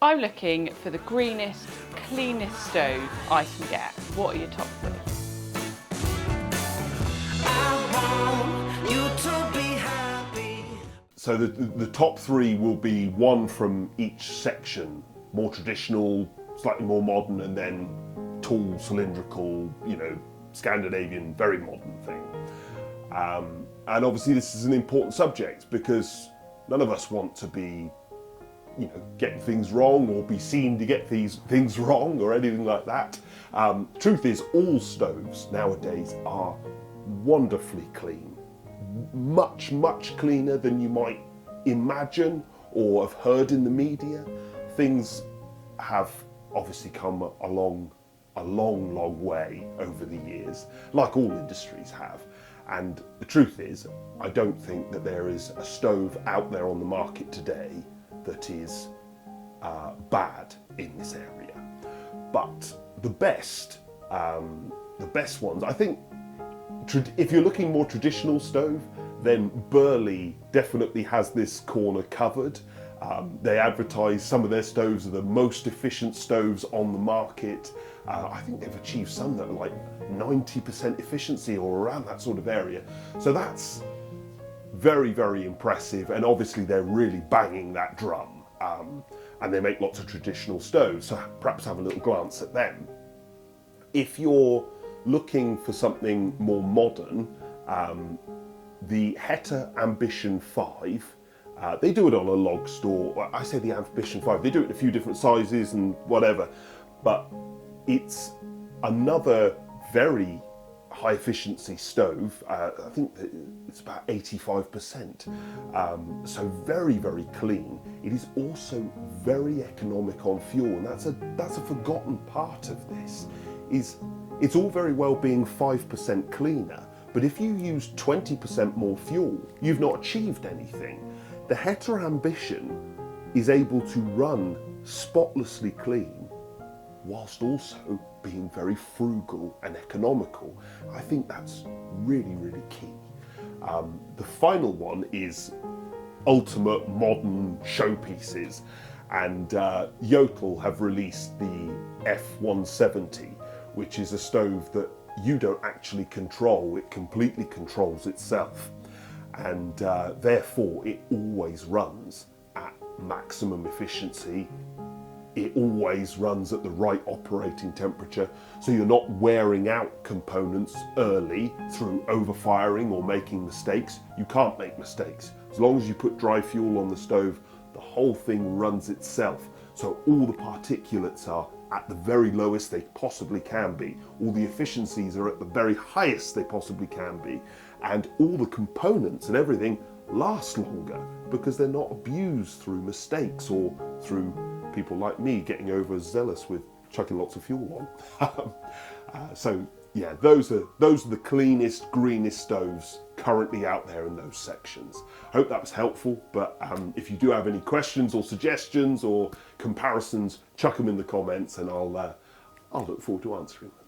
I'm looking for the greenest, cleanest stove I can get. What are your top three? So the top three will be one from each section, more traditional, slightly more modern, and then tall, cylindrical, Scandinavian, very modern thing. And obviously this is an important subject because none of us want to be, getting things wrong or be seen to get things wrong or anything like that. Truth is, all stoves nowadays are wonderfully clean. Much, much cleaner than you might imagine or have heard in the media. Things have obviously come a long way over the years, like all industries have. And the truth is, I don't think that there is a stove out there on the market today that is bad in this area. But the best ones, I think, if you're looking more traditional stove, then Burley definitely has this corner covered. They advertise some of their stoves are the most efficient stoves on the market. I think they've achieved some that are like 90% efficiency or around that sort of area. So that's very, very impressive. And obviously they're really banging that drum. And they make lots of traditional stoves, so perhaps have a little glance at them. If you're looking for something more modern, the Heta Ambition 5, they do it on a log store. I say the Ambition 5, they do it in a few different sizes and whatever, but it's another very high efficiency stove. I think it's about 85%, so very, very clean. It is also very economic on fuel, and that's a forgotten part of this. It's all very well being 5% cleaner, but if you use 20% more fuel, you've not achieved anything. The Heta Ambition is able to run spotlessly clean whilst also being very frugal and economical. I think that's really, really key. The final one is ultimate modern showpieces, and Jotl have released the F170, which is a stove that you don't actually control, it completely controls itself. And therefore it always runs at maximum efficiency. It always runs at the right operating temperature, so you're not wearing out components early through overfiring or making mistakes. You can't make mistakes. As long as you put dry fuel on the stove, the whole thing runs itself. So all the particulates are at the very lowest they possibly can be. All the efficiencies are at the very highest they possibly can be. And all the components and everything last longer because they're not abused through mistakes or through people like me getting overzealous with chucking lots of fuel on. So yeah, those are the cleanest, greenest stoves currently out there in those sections. I hope that was helpful, but if you do have any questions or suggestions or comparisons, chuck them in the comments and I'll look forward to answering them.